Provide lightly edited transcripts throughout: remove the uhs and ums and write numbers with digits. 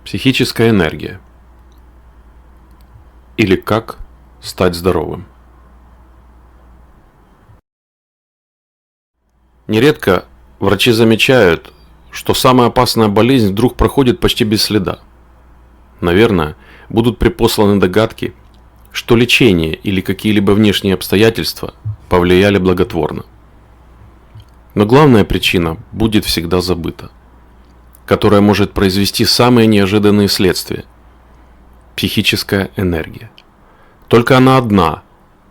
Психическая энергия. Или как стать здоровым. Нередко врачи замечают, что самая опасная болезнь вдруг проходит почти без следа. Наверное, будут припосланы догадки, что лечение или какие-либо внешние обстоятельства повлияли благотворно. Но главная причина будет всегда забыта, которая может произвести самые неожиданные следствия – психическая энергия. Только она одна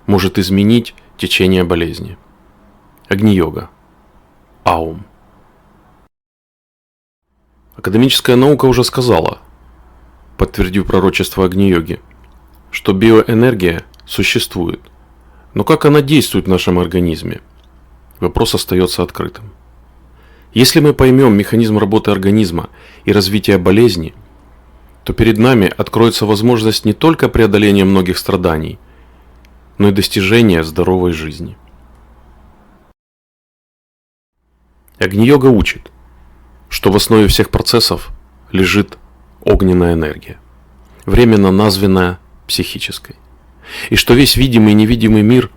может изменить течение болезни. Агни-йога. Аум. Академическая наука уже сказала, подтвердив пророчество Агни-йоги, что биоэнергия существует. Но как она действует в нашем организме? Вопрос остается открытым. Если мы поймем механизм работы организма и развития болезни, то перед нами откроется возможность не только преодоления многих страданий, но и достижения здоровой жизни. Агни-йога учит, что в основе всех процессов лежит огненная энергия, временно названная психической, и что весь видимый и невидимый мир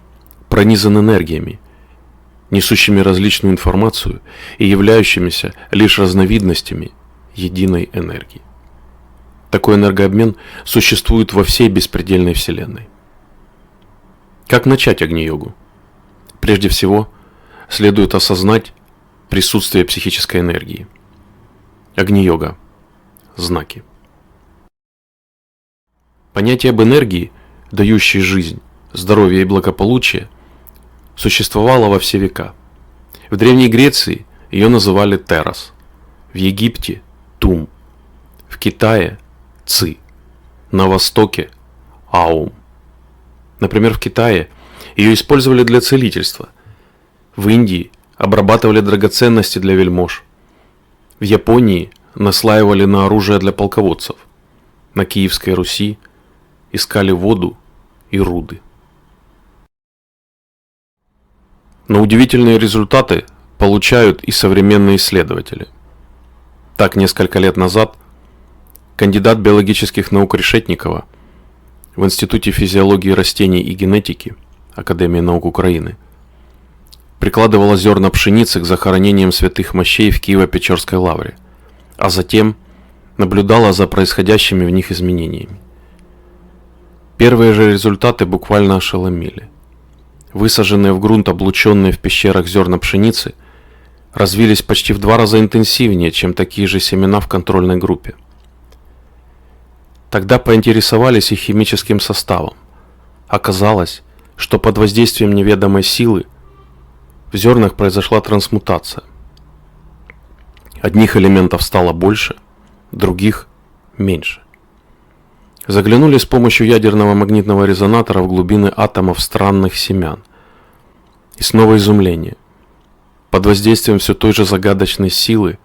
пронизан энергиями, несущими различную информацию и являющимися лишь разновидностями единой энергии. Такой энергообмен существует во всей беспредельной Вселенной. Как начать агни-йогу? Прежде всего, следует осознать присутствие психической энергии. Агни-йога. Знаки. Понятие об энергии, дающей жизнь, здоровье и благополучие, существовало во все века. В Древней Греции ее называли терос, в Египте – тум, в Китае – ци, на Востоке – аум. Например, в Китае ее использовали для целительства, в Индии обрабатывали драгоценности для вельмож, в Японии наслаивали на оружие для полководцев, на Киевской Руси искали воду и руды. Но удивительные результаты получают и современные исследователи. Так, несколько лет назад кандидат биологических наук Решетникова в Институте физиологии растений и генетики Академии наук Украины прикладывала зерна пшеницы к захоронениям святых мощей в Киево-Печерской лавре, а затем наблюдала за происходящими в них изменениями. Первые же результаты буквально ошеломили. Высаженные в грунт, облученные в пещерах зерна пшеницы, развились почти в 2 раза интенсивнее, чем такие же семена в контрольной группе. Тогда поинтересовались их химическим составом. Оказалось, что под воздействием неведомой силы в зернах произошла трансмутация. Одних элементов стало больше, других меньше. Заглянули с помощью ядерного магнитного резонатора в глубины атомов странных семян. И снова изумление. Под воздействием все той же загадочной силы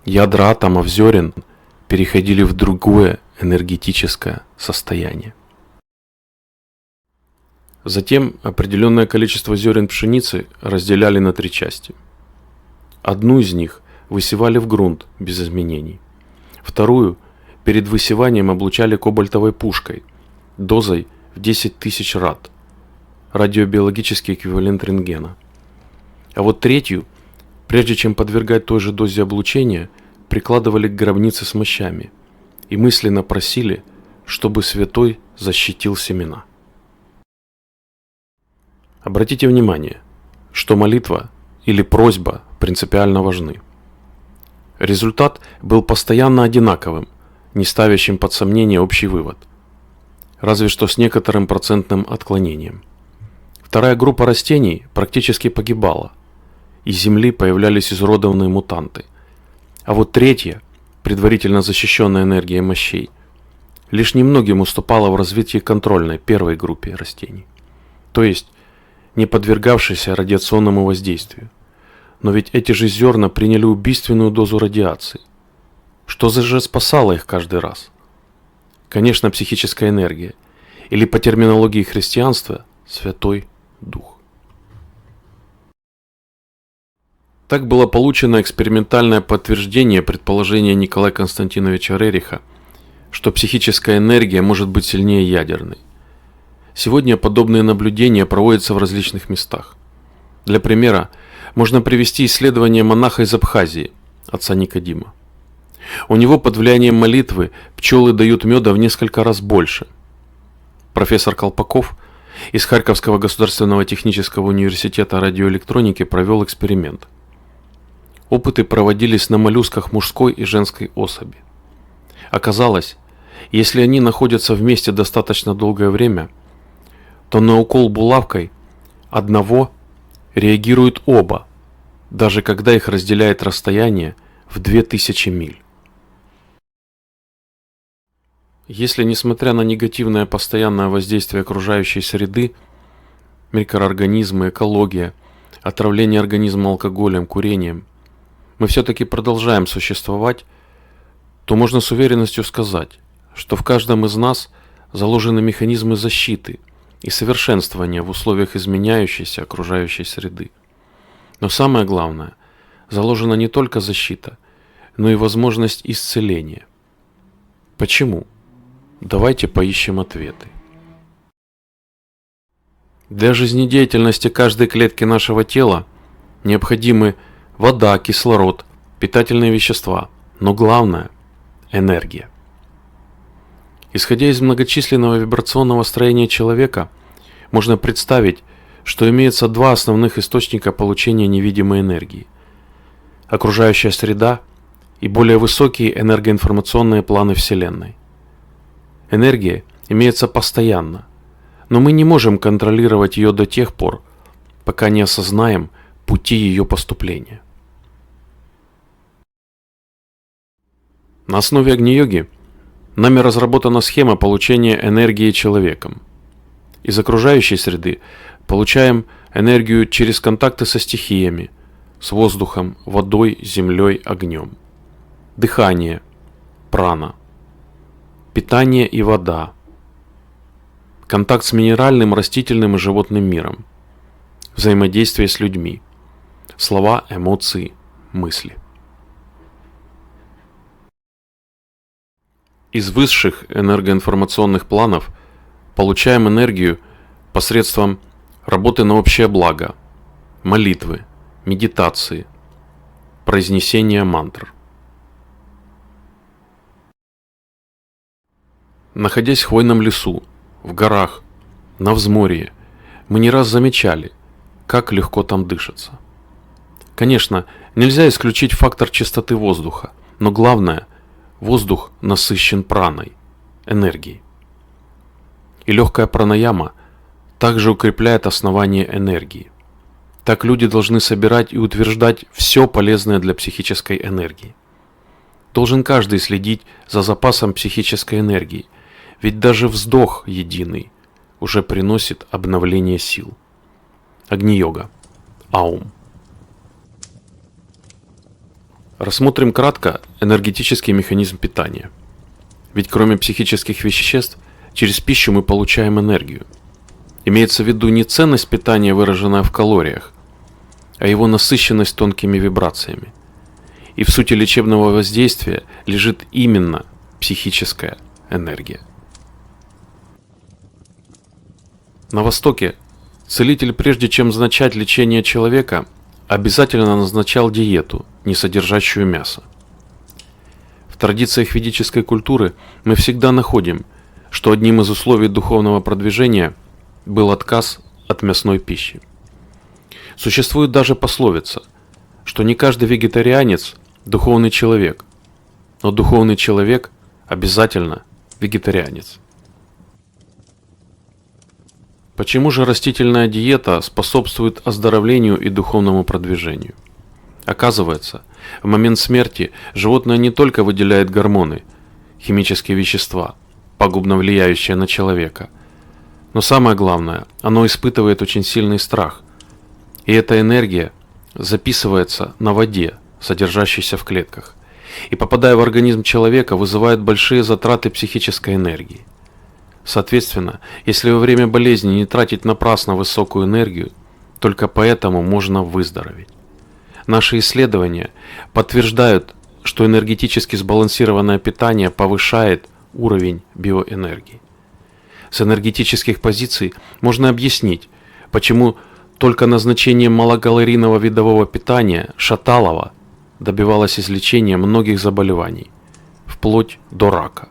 ядра атомов зерен переходили в другое энергетическое состояние. Затем определенное количество зерен пшеницы разделяли на 3 части. Одну из них высевали в грунт без изменений. Вторую перед высеванием облучали кобальтовой пушкой дозой в 10 тысяч рад, радиобиологический эквивалент рентгена. А вот третью, прежде чем подвергать той же дозе облучения, прикладывали к гробнице с мощами и мысленно просили, чтобы святой защитил семена. Обратите внимание, что молитва или просьба принципиально важны. Результат был постоянно одинаковым, не ставящим под сомнение общий вывод, разве что с некоторым процентным отклонением. Вторая группа растений практически погибала, из земли появлялись изуродованные мутанты, а вот третья, предварительно защищенная энергией мощей, лишь немногим уступала в развитии контрольной первой группе растений, то есть не подвергавшейся радиационному воздействию. Но ведь эти же зерна приняли убийственную дозу радиации. Что же спасало их каждый раз? Конечно, психическая энергия, или по терминологии христианства Святой Дух. Так было получено экспериментальное подтверждение предположения Николая Константиновича Рериха что психическая энергия может быть сильнее ядерной. Сегодня подобные наблюдения проводятся в различных местах. Для примера можно привести исследование монаха из Абхазии, отца Никодима. У него под влиянием молитвы пчелы дают меда в несколько раз больше. Профессор Колпаков из Харьковского государственного технического университета радиоэлектроники провел эксперимент. Опыты проводились на моллюсках мужской и женской особи. Оказалось, если они находятся вместе достаточно долгое время, то на укол булавкой одного реагируют оба, даже когда их разделяет расстояние в 2000 миль. Если, несмотря на негативное постоянное воздействие окружающей среды, микроорганизмы, экология, отравление организма алкоголем, курением, мы все-таки продолжаем существовать, то можно с уверенностью сказать, что в каждом из нас заложены механизмы защиты и совершенствования в условиях изменяющейся окружающей среды. Но самое главное, заложена не только защита, но и возможность исцеления. Почему? Давайте поищем ответы. Для жизнедеятельности каждой клетки нашего тела необходимы вода, кислород, питательные вещества, но главное – энергия. Исходя из многочисленного вибрационного строения человека, можно представить, что имеется два основных источника получения невидимой энергии – окружающая среда и более высокие энергоинформационные планы Вселенной. Энергия имеется постоянно, но мы не можем контролировать ее до тех пор, пока не осознаем пути ее поступления. На основе Агни-йоги нами разработана схема получения энергии человеком. Из окружающей среды получаем энергию через контакты со стихиями, с воздухом, водой, землей, огнем. Дыхание, прана. Питание и вода. Контакт с минеральным, растительным и животным миром. Взаимодействие с людьми. Слова, эмоции, мысли. Из высших энергоинформационных планов получаем энергию посредством работы на общее благо, молитвы, медитации, произнесения мантр. Находясь в хвойном лесу, в горах, на взморье, мы не раз замечали, как легко там дышится. Конечно, нельзя исключить фактор чистоты воздуха, но главное – воздух насыщен праной, энергией. И легкая пранаяма также укрепляет основание энергии. Так люди должны собирать и утверждать все полезное для психической энергии. Должен каждый следить за запасом психической энергии, ведь даже вздох единый уже приносит обновление сил. Агни-йога. Аум. Рассмотрим кратко энергетический механизм питания. Ведь кроме психических веществ, через пищу мы получаем энергию. Имеется в виду не ценность питания, выраженная в калориях, а его насыщенность тонкими вибрациями. И в сути лечебного воздействия лежит именно психическая энергия. На Востоке целитель, прежде чем назначать лечение человека, обязательно назначал диету, не содержащую мяса. В традициях ведической культуры мы всегда находим, что одним из условий духовного продвижения был отказ от мясной пищи. Существует даже пословица, что не каждый вегетарианец – духовный человек, но духовный человек обязательно вегетарианец. Почему же растительная диета способствует оздоровлению и духовному продвижению? Оказывается, в момент смерти животное не только выделяет гормоны, химические вещества, пагубно влияющие на человека, но самое главное, оно испытывает очень сильный страх. И эта энергия записывается на воде, содержащейся в клетках, и, попадая в организм человека, вызывает большие затраты психической энергии. Соответственно, если во время болезни не тратить напрасно высокую энергию, только поэтому можно выздороветь. Наши исследования подтверждают, что энергетически сбалансированное питание повышает уровень биоэнергии. С энергетических позиций можно объяснить, почему только назначением малокалорийного видового питания Шаталова добивалось излечения многих заболеваний, вплоть до рака.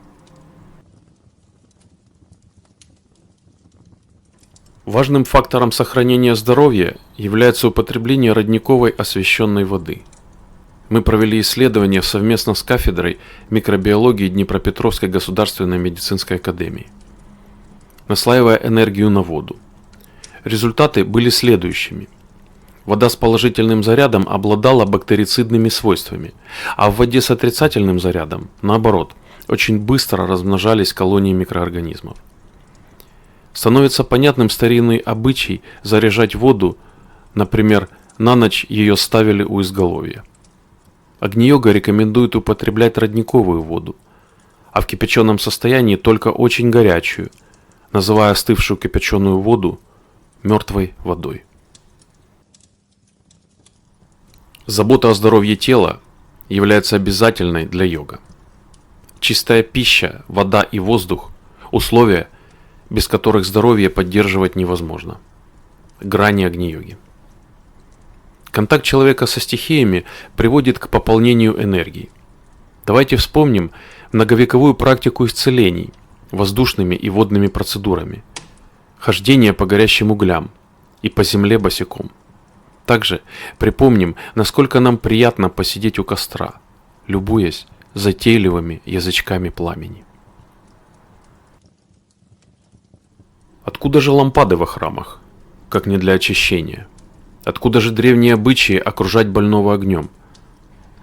Важным фактором сохранения здоровья является употребление родниковой освященной воды. Мы провели исследование совместно с кафедрой микробиологии Днепропетровской государственной медицинской академии, наслаивая энергию на воду. Результаты были следующими. Вода с положительным зарядом обладала бактерицидными свойствами, а в воде с отрицательным зарядом, наоборот, очень быстро размножались колонии микроорганизмов. Становится понятным старинный обычай заряжать воду, например, на ночь ее ставили у изголовья. Агни-йога рекомендует употреблять родниковую воду, а в кипяченом состоянии только очень горячую, называя остывшую кипяченую воду мертвой водой. Забота о здоровье тела является обязательной для йога. Чистая пища, вода и воздух – условия, без которых здоровье поддерживать невозможно. Грани Агни-йоги. Контакт человека со стихиями приводит к пополнению энергии. Давайте вспомним многовековую практику исцелений воздушными и водными процедурами, хождение по горящим углям и по земле босиком. Также припомним, насколько нам приятно посидеть у костра, любуясь затейливыми язычками пламени. Откуда же лампады во храмах, как не для очищения? Откуда же древние обычаи окружать больного огнем?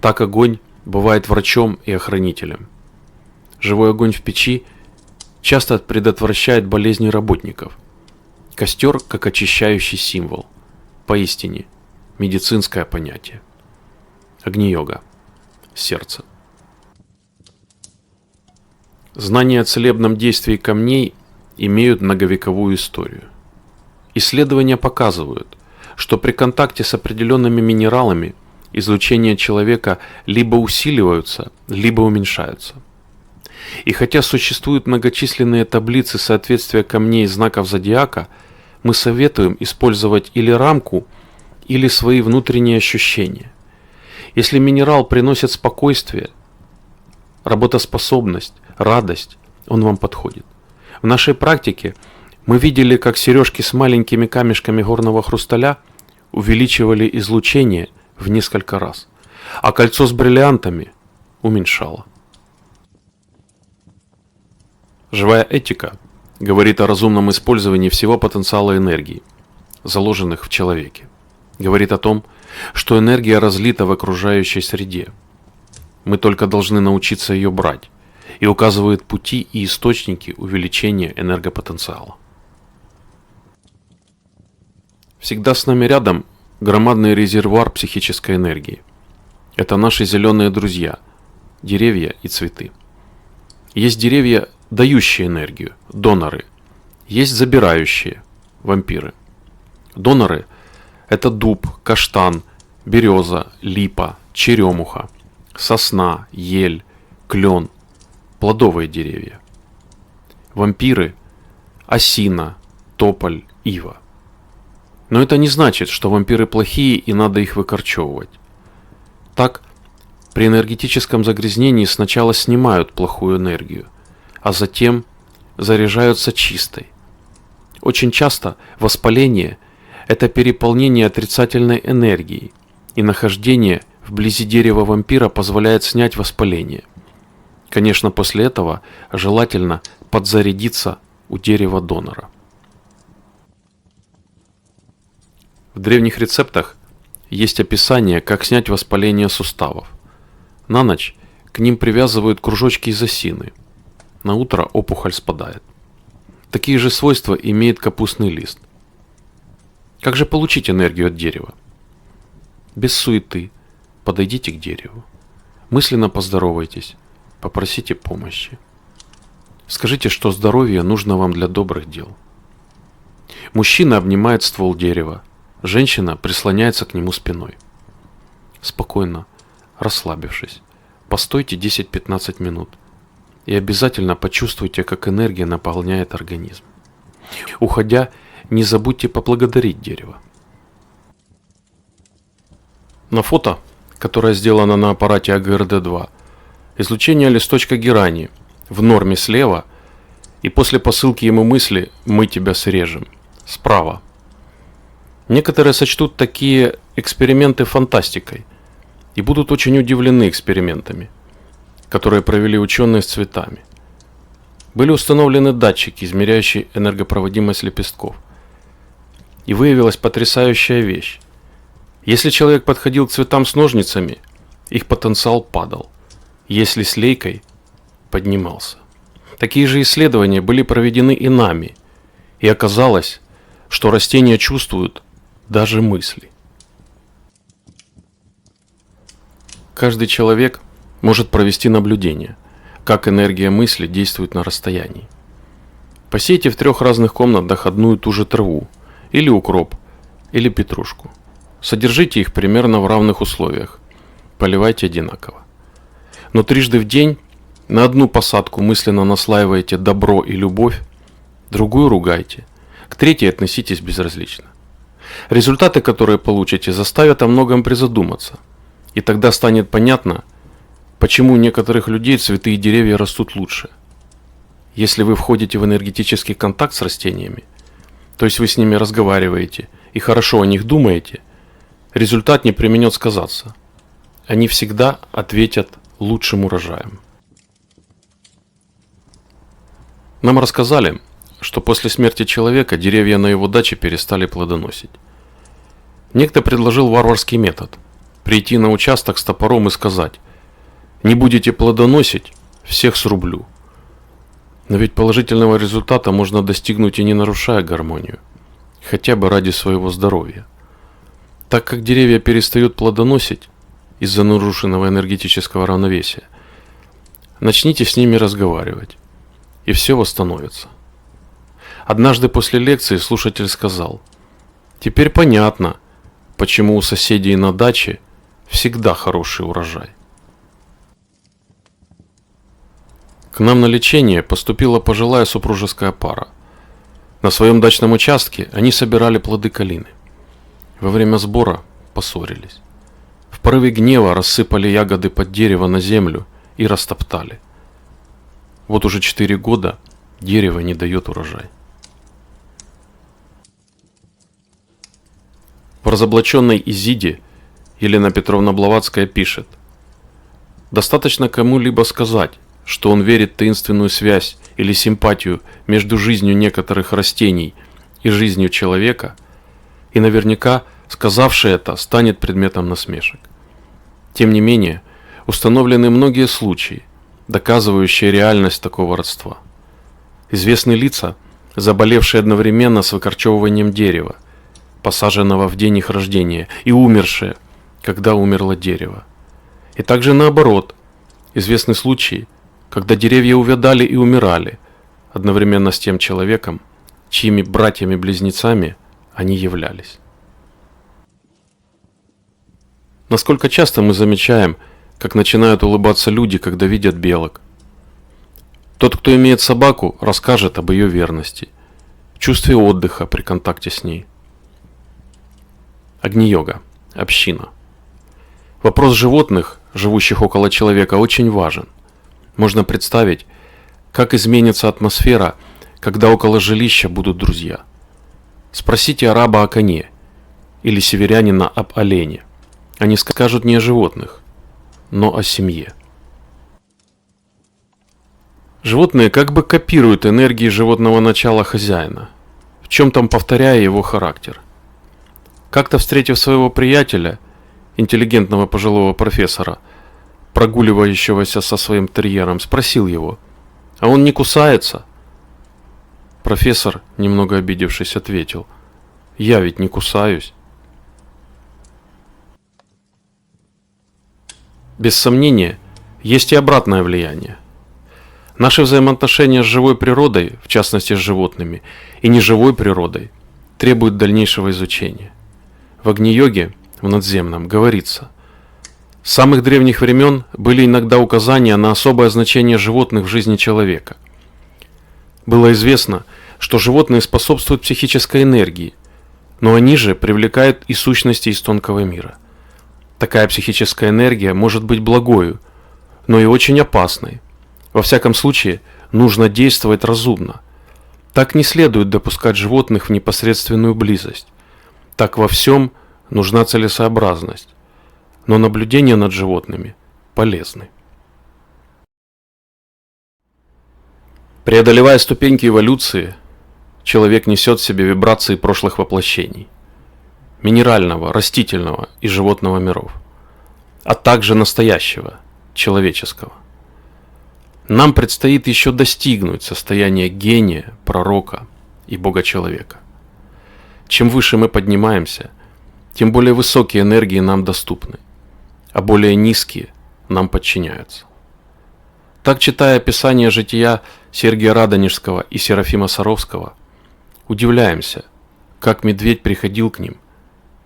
Так огонь бывает врачом и охранителем. Живой огонь в печи часто предотвращает болезни работников. Костер как очищающий символ. Поистине, медицинское понятие. Агни-йога. Сердце. Знания о целебном действии камней имеют многовековую историю. Исследования показывают, что при контакте с определенными минералами излучения человека либо усиливаются, либо уменьшаются. И хотя существуют многочисленные таблицы соответствия камней и знаков зодиака, мы советуем использовать или рамку, или свои внутренние ощущения. Если минерал приносит спокойствие, работоспособность, радость, он вам подходит. В нашей практике мы видели, как сережки с маленькими камешками горного хрусталя увеличивали излучение в несколько раз, а кольцо с бриллиантами уменьшало. Живая этика говорит о разумном использовании всего потенциала энергии, заложенных в человеке. Говорит о том, что энергия разлита в окружающей среде. Мы только должны научиться ее брать, и указывает пути и источники увеличения энергопотенциала. Всегда с нами рядом громадный резервуар психической энергии. Это наши зеленые друзья, деревья и цветы. Есть деревья, дающие энергию, доноры. Есть забирающие, вампиры. Доноры – это дуб, каштан, береза, липа, черемуха, сосна, ель, клен, плодовые деревья. Вампиры – осина, тополь, ива. Но это не значит, что вампиры плохие и надо их выкорчевывать. Так, при энергетическом загрязнении сначала снимают плохую энергию, а затем заряжаются чистой. Очень часто воспаление – это переполнение отрицательной энергией, и нахождение вблизи дерева вампира позволяет снять воспаление. Конечно, после этого желательно подзарядиться у дерева донора. В древних рецептах есть описание, как снять воспаление суставов. На ночь к ним привязывают кружочки из осины. На утро опухоль спадает. Такие же свойства имеет капустный лист. Как же получить энергию от дерева? Без суеты подойдите к дереву. Мысленно поздоровайтесь, попросите помощи. Скажите, что здоровье нужно вам для добрых дел. Мужчина обнимает ствол дерева, женщина прислоняется к нему спиной. Спокойно, расслабившись, постойте 10-15 минут и обязательно почувствуйте, как энергия наполняет организм. Уходя, не забудьте поблагодарить дерево. На фото, которое сделано на аппарате АГРД-2, излучение листочка герани в норме слева, и после посылки ему мысли «мы тебя срежем» справа. Некоторые сочтут такие эксперименты фантастикой и будут очень удивлены экспериментами, которые провели ученые с цветами. Были установлены датчики, измеряющие энергопроводимость лепестков. И выявилась потрясающая вещь. Если человек подходил к цветам с ножницами, их потенциал падал. Если с лейкой, поднимался. Такие же исследования были проведены и нами. И оказалось, что растения чувствуют даже мысли. Каждый человек может провести наблюдение, как энергия мысли действует на расстоянии. Посейте в 3 разных комнатах одну и ту же траву, или укроп, или петрушку. Содержите их примерно в равных условиях. Поливайте одинаково. Но 3 в день на одну посадку мысленно наслаиваете добро и любовь, другую ругайте, к 3 относитесь безразлично. Результаты, которые получите, заставят о многом призадуматься. И тогда станет понятно, почему у некоторых людей цветы и деревья растут лучше. Если вы входите в энергетический контакт с растениями, то есть вы с ними разговариваете и хорошо о них думаете, результат не преминет сказаться. Они всегда ответят лучшим урожаем. Нам рассказали, что после смерти человека деревья на его даче перестали плодоносить. Некто предложил варварский метод – прийти на участок с топором и сказать: «Не будете плодоносить, всех срублю». Но ведь положительного результата можно достигнуть и не нарушая гармонию, хотя бы ради своего здоровья. Так как деревья перестают плодоносить из-за нарушенного энергетического равновесия, начните с ними разговаривать, и все восстановится. Однажды после лекции слушатель сказал: «Теперь понятно, почему у соседей на даче всегда хороший урожай». К нам на лечение поступила пожилая супружеская пара. На своем дачном участке они собирали плоды калины. Во время сбора поссорились. В порыве гнева рассыпали ягоды под дерево на землю и растоптали. Вот уже 4 года дерево не дает урожай. В разоблаченной Изиде Елена Петровна Блаватская пишет: «Достаточно кому-либо сказать, что он верит в таинственную связь или симпатию между жизнью некоторых растений и жизнью человека, и наверняка сказавший это станет предметом насмешек. Тем не менее, установлены многие случаи, доказывающие реальность такого родства. Известны лица, заболевшие одновременно с выкорчевыванием дерева, посаженного в день их рождения, и умершие, когда умерло дерево. И также наоборот, известны случаи, когда деревья увядали и умирали, одновременно с тем человеком, чьими братьями-близнецами они являлись. Насколько часто мы замечаем, как начинают улыбаться люди, когда видят белок. Тот, кто имеет собаку, расскажет об ее верности, чувстве отдыха при контакте с ней. Агни-йога. Община. Вопрос животных, живущих около человека, очень важен. Можно представить, как изменится атмосфера, когда около жилища будут друзья. Спросите араба о коне или северянина об олене. Они скажут не о животных, но о семье. Животные как бы копируют энергии животного начала хозяина, в чем-то повторяя его характер. Как-то встретив своего приятеля, интеллигентного пожилого профессора, прогуливающегося со своим терьером, спросил его: «А он не кусается?» Профессор, немного обидевшись, ответил: «Я ведь не кусаюсь». Без сомнения, есть и обратное влияние. Наши взаимоотношения с живой природой, в частности с животными, и неживой природой, требуют дальнейшего изучения. В Агни-йоге, в надземном, говорится: С самых древних времен были иногда указания на особое значение животных в жизни человека. Было известно, что животные способствуют психической энергии, но они же привлекают и сущности из тонкого мира. Такая психическая энергия может быть благою, но и очень опасной. Во всяком случае, нужно действовать разумно. Так не следует допускать животных в непосредственную близость. Так во всем нужна целесообразность. Но наблюдения над животными полезны. Преодолевая ступеньки эволюции, человек несет в себе вибрации прошлых воплощений – минерального, растительного и животного миров, а также настоящего, человеческого. Нам предстоит еще достигнуть состояния гения, пророка и бога-человека. Чем выше мы поднимаемся, тем более высокие энергии нам доступны, а более низкие нам подчиняются. Так, читая описание жития Сергия Радонежского и Серафима Саровского, удивляемся, как медведь приходил к ним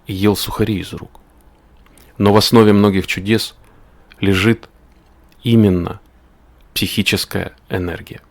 и ел сухари из рук. Но в основе многих чудес лежит именно психическая энергия.